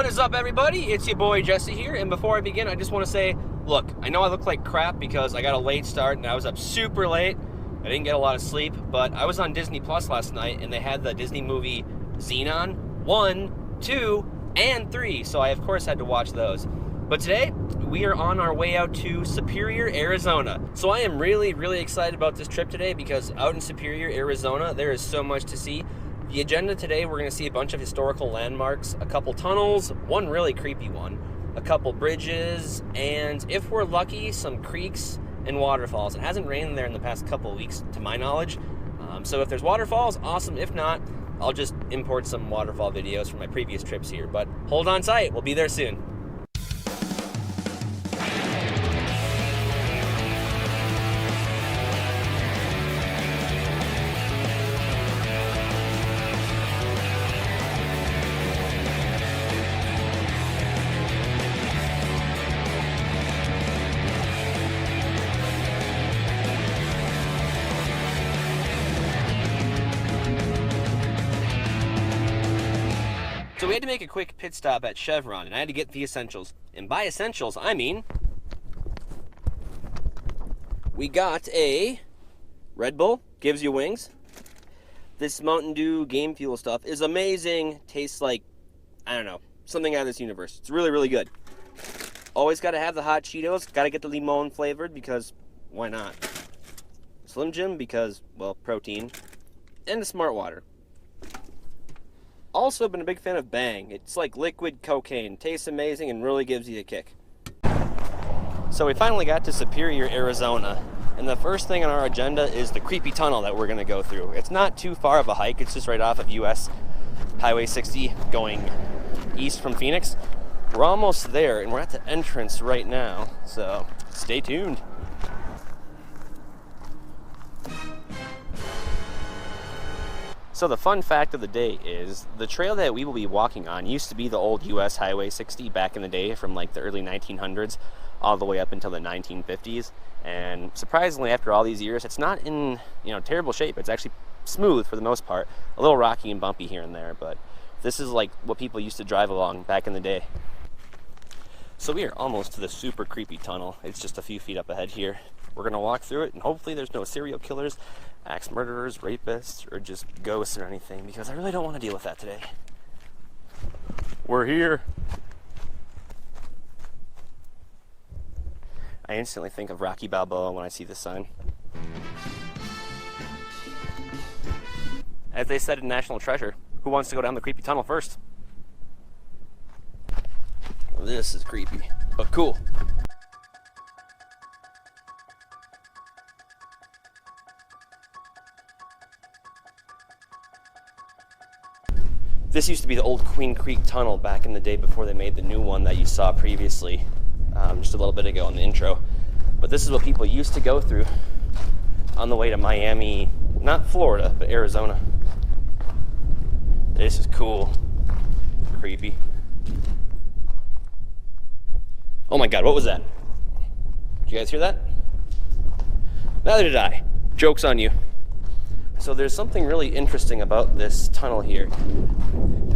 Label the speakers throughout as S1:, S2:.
S1: What is up, everybody? It's your boy Jesse here, and before I begin, I just want to say, look, I know I look like crap because I got a late start and I was up super late. I didn't get a lot of sleep, but I was on Disney Plus last night and they had the Disney movie Xenon 1, 2, and 3, so I of course had to watch those. But today, we are on our way out to Superior, Arizona. So I am really excited about this trip today because out in Superior, Arizona, there is so much to see. The agenda today, we're gonna see a bunch of historical landmarks, a couple tunnels, one really creepy one, a couple bridges, and if we're lucky, some creeks and waterfalls. It hasn't rained there in the past couple of weeks, to my knowledge. So if there's waterfalls, awesome. If not, I'll just import some waterfall videos from my previous trips here. But hold on tight, we'll be there soon. So we had to make a quick pit stop at Chevron, and I had to get the essentials. And by essentials, I mean, we got a Red Bull, gives you wings. This Mountain Dew Game Fuel stuff is amazing. Tastes like, I don't know, something out of this universe. It's really good. Always got to have the hot Cheetos. Got to get the limon flavored because why not? Slim Jim because, well, protein. And the Smart Water. Also been a big fan of Bang. It's like liquid cocaine. Tastes amazing and really gives you a kick. So we finally got to Superior, Arizona. And the first thing on our agenda is the creepy tunnel that we're going to go through. It's not too far of a hike. It's just right off of US Highway 60 going east from Phoenix. We're almost there and we're at the entrance right now. So stay tuned. So the fun fact of the day is the trail that we will be walking on used to be the old US Highway 60 back in the day from like the early 1900s all the way up until the 1950s. And surprisingly, after all these years, it's not in, terrible shape. It's actually smooth for the most part, a little rocky and bumpy here and there, but this is like what people used to drive along back in the day. So we are almost to the super creepy tunnel. It's just a few feet up ahead here. We're gonna walk through it and hopefully there's no serial killers, axe murderers, rapists, or just ghosts or anything, because I really don't want to deal with that today. We're here. I instantly think of Rocky Balboa when I see this sign. As they said in National Treasure, who wants to go down the creepy tunnel first? Well, this is creepy, but cool. This used to be the old Queen Creek Tunnel back in the day before they made the new one that you saw previously, just a little bit ago in the intro. But this is what people used to go through on the way to Miami, not Florida, but Arizona. This is cool. Creepy. Oh my God, what was that? Did you guys hear that? Neither did I. Joke's on you. So there's something really interesting about this tunnel here.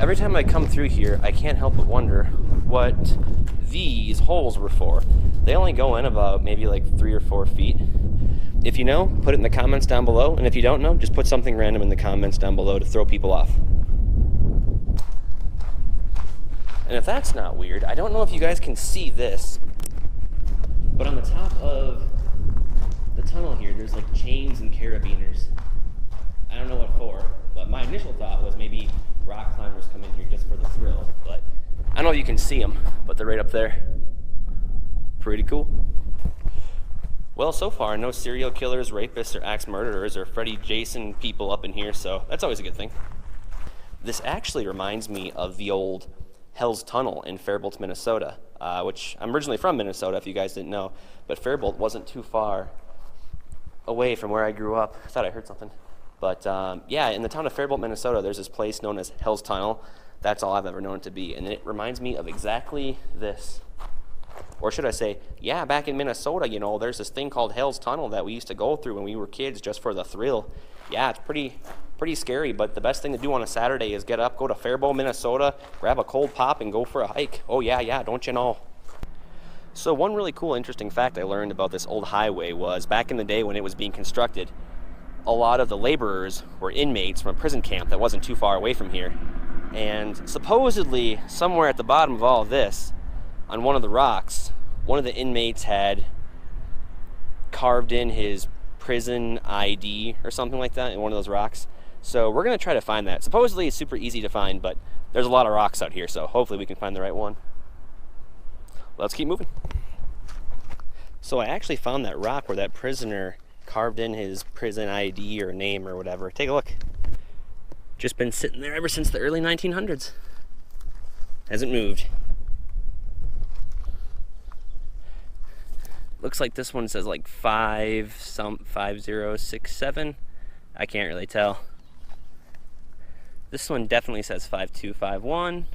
S1: Every time I come through here, I can't help but wonder what these holes were for. They only go in about maybe like 3 or 4 feet. If you know, put it in the comments down below. And if you don't know, just put something random in the comments down below to throw people off. And if that's not weird, I don't know if you guys can see this, but on the top of the tunnel here, there's like chains and carabiners. I don't know what for, but my initial thought was maybe rock climbers come in here just for the thrill, but I don't know if you can see them, but they're right up there. Pretty cool. Well, so far, no serial killers, rapists, or axe murderers, or Freddy Jason people up in here, so that's always a good thing. This actually reminds me of the old Hell's Tunnel in Faribault, Minnesota, which I'm originally from Minnesota, if you guys didn't know, but Faribault wasn't too far away from where I grew up. I thought I heard something. But yeah, in the town of Faribault, Minnesota, there's this place known as Hell's Tunnel. That's all I've ever known it to be. And it reminds me of exactly this. Or should I say, yeah, back in Minnesota, there's this thing called Hell's Tunnel that we used to go through when we were kids just for the thrill. Yeah, it's pretty Pretty scary, but the best thing to do on a Saturday is get up, go to Faribault, Minnesota, grab a cold pop, and go for a hike. Oh yeah, don't you know? So one really cool, interesting fact I learned about this old highway was back in the day when it was being constructed, a lot of the laborers were inmates from a prison camp that wasn't too far away from here. And supposedly, somewhere at the bottom of all of this, on one of the rocks, one of the inmates had carved in his prison ID or something like that in one of those rocks. So we're going to try to find that. Supposedly it's super easy to find, but there's a lot of rocks out here, so hopefully we can find the right one. Let's keep moving. So I actually found that rock where that prisoner carved in his prison ID or name or whatever. Take a look. Just been sitting there ever since the early 1900s. Hasn't moved. Looks like this one says like 5067. I can't really tell. This one definitely says 5251.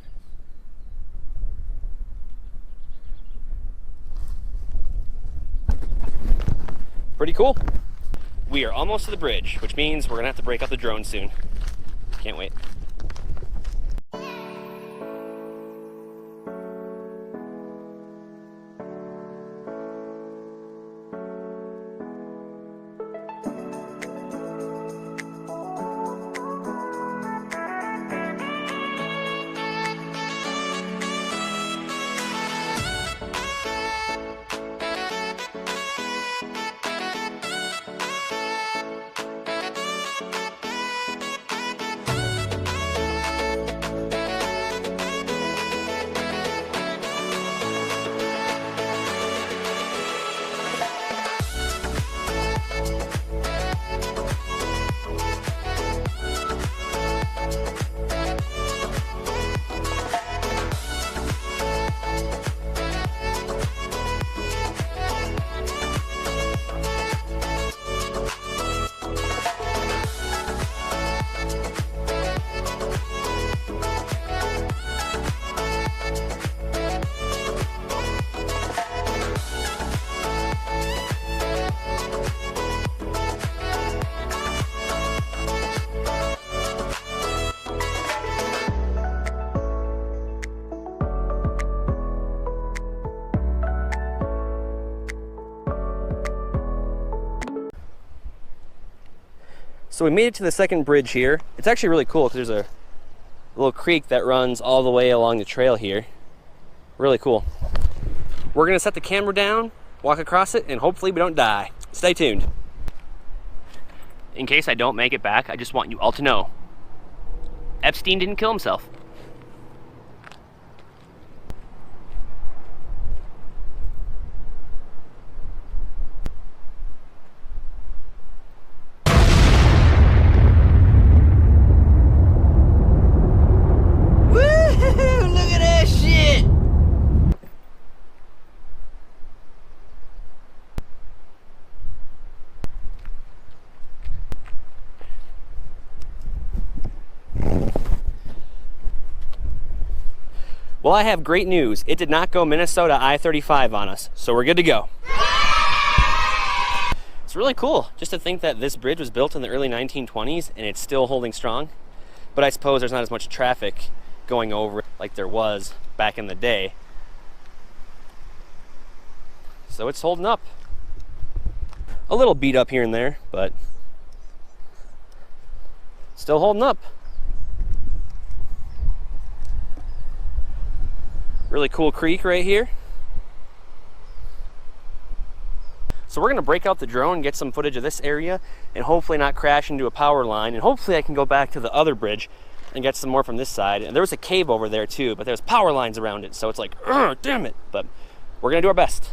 S1: Pretty cool. We are almost to the bridge, which means we're gonna have to break out the drone soon. Can't wait. So we made it to the second bridge here. It's actually really cool because there's a little creek that runs all the way along the trail here. Really cool. We're gonna set the camera down, walk across it, and hopefully we don't die. Stay tuned. In case I don't make it back, I just want you all to know, Epstein didn't kill himself. Well, I have great news. It did not go Minnesota I-35 on us, so we're good to go. It's really cool just to think that this bridge was built in the early 1920s and it's still holding strong. But I suppose there's not as much traffic going over like there was back in the day. So it's holding up. A little beat up here and there, but still holding up. Really cool creek right here. So we're gonna break out the drone and get some footage of this area and hopefully not crash into a power line, and hopefully I can go back to the other bridge and get some more from this side. And there was a cave over there too, but there's power lines around it, so it's like, damn it. But we're gonna do our best.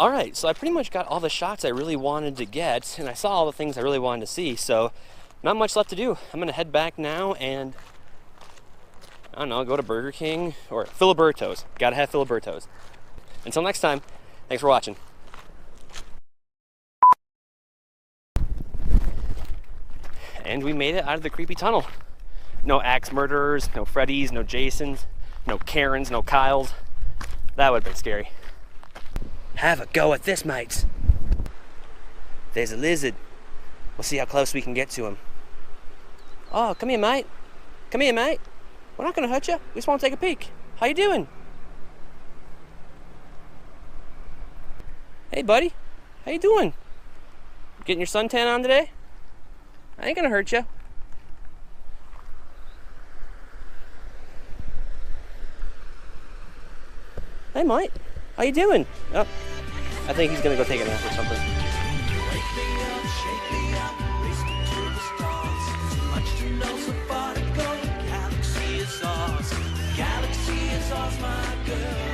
S1: Alright, so I pretty much got all the shots I really wanted to get, and I saw all the things I really wanted to see, so not much left to do. I'm gonna head back now and, I don't know, go to Burger King or Filiberto's. Gotta have Filiberto's. Until next time, thanks for watching. And we made it out of the creepy tunnel. No axe murderers, no Freddys, no Jasons, no Karens, no Kyles. That would have been scary. Have a go at this, mates. There's a lizard. We'll see how close we can get to him. Oh, come here, mate. Come here, mate. We're not gonna hurt you. We just want to take a peek. How you doing? Hey, buddy. How you doing? Getting your suntan on today? I ain't gonna hurt you. Hey, mate. How you doing? Oh, I think he's gonna go take a nap or something.
S2: Wake me up, shake me up, race me to the stars. Much to know, so far to go. The galaxy is ours. The galaxy is ours, my girl.